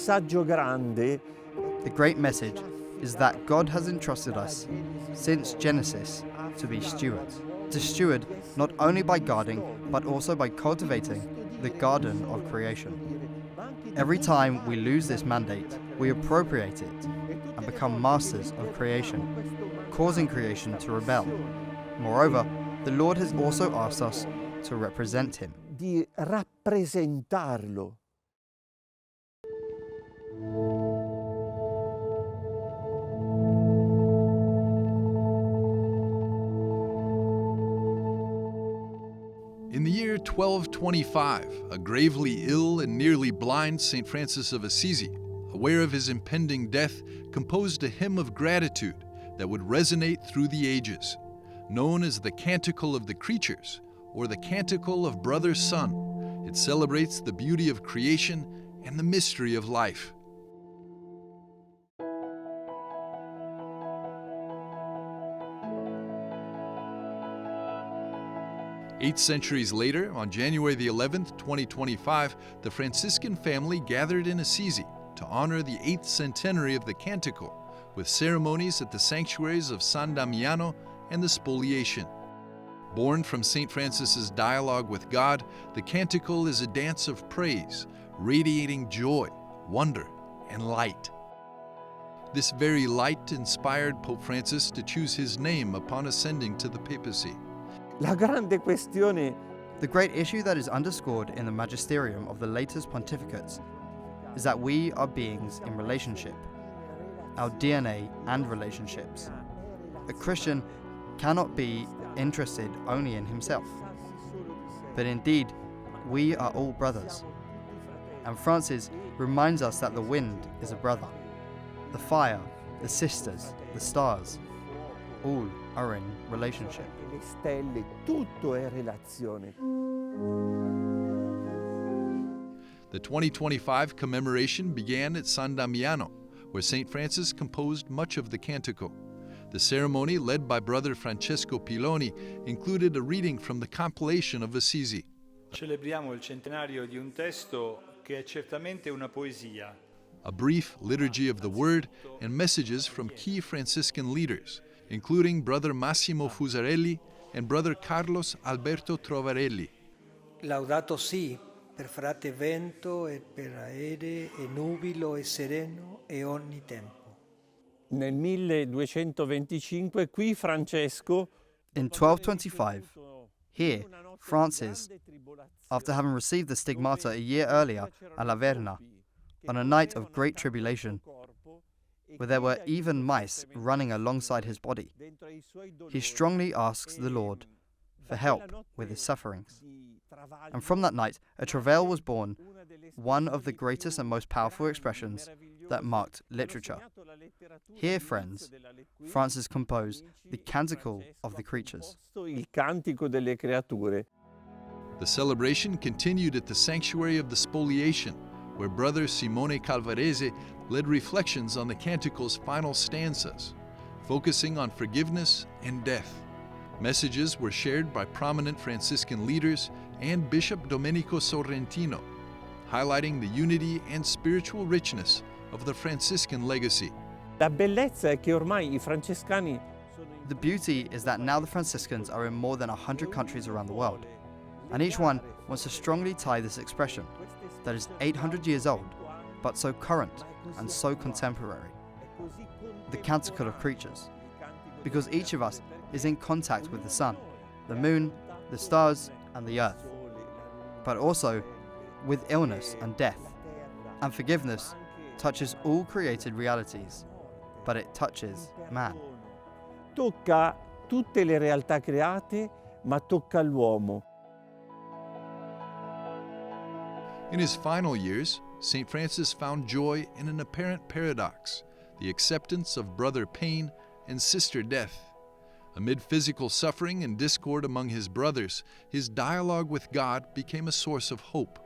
messaggio grande. The great message is that God has entrusted us, since Genesis, to be stewards. To steward not only by guarding, but also by cultivating the garden of creation. Every time we lose this mandate, we appropriate it and become masters of creation, causing creation to rebel. Moreover, the Lord has also asked us to represent Him. Di rappresentarlo. In the year 1225, a gravely ill and nearly blind St. Francis of Assisi, aware of his impending death, composed a hymn of gratitude that would resonate through the ages, known as the Canticle of the Creatures, or the Canticle of Brother Sun. It celebrates the beauty of creation and the mystery of life. Eight centuries later, on January the 11th, 2025, the Franciscan family gathered in Assisi to honor the 8th centenary of the Canticle, with ceremonies at the sanctuaries of San Damiano and the Spoliation. Born from St. Francis's dialogue with God, the Canticle is a dance of praise, radiating joy, wonder, and light. This very light inspired Pope Francis to choose his name upon ascending to the papacy. La grande questione. The great issue that is underscored in the magisterium of the latest pontificates is that we are beings in relationship, our DNA and relationships. A Christian cannot be interested only in himself, but indeed, we are all brothers. And Francis reminds us that the wind is a brother, the fire, the sisters, the stars, all are in relationship. Le stelle, tutto è relazione. The 2025 commemoration began at San Damiano, where St. Francis composed much of the Canticle. The ceremony, led by Brother Francesco Piloni, included a reading from the compilation of Assisi. Celebriamo il centenario di un testo che è certamente una poesia. A brief liturgy of the Word and messages from key Franciscan leaders, including Brother Massimo Fusarelli and Brother Carlos Alberto Trovarelli. Laudato si per frate vento e per aere e nubilo e sereno e ogni tempo. Nel 1225 qui Francesco. In 1225, here, Francis, after having received the stigmata a year earlier at La Verna, on a night of great tribulation, where there were even mice running alongside his body, he strongly asks the Lord for help with his sufferings. And from that night, a travail was born, one of the greatest and most powerful expressions that marked literature. Here, friends, Francis composed the Canticle of the Creatures. Il Cantico delle Creature. The celebration continued at the Sanctuary of the Spoliation, where Brother Simone Calvarese led reflections on the Canticle's final stanzas, focusing on forgiveness and death. Messages were shared by prominent Franciscan leaders and Bishop Domenico Sorrentino, highlighting the unity and spiritual richness of the Franciscan legacy. La bellezza è che ormai I francescani. The beauty is that now the Franciscans are in more than 100 countries around the world, and each one wants to strongly tie this expression that is 800 years old, but so current and so contemporary, the Canticle of Creatures, because each of us is in contact with the sun, the moon, the stars, and the earth, but also with illness and death. And forgiveness touches all created realities, but it touches man. Tocca tutte le realtà create, ma tocca l'uomo. In his final years, St. Francis found joy in an apparent paradox, the acceptance of brother pain and sister death. Amid physical suffering and discord among his brothers, his dialogue with God became a source of hope.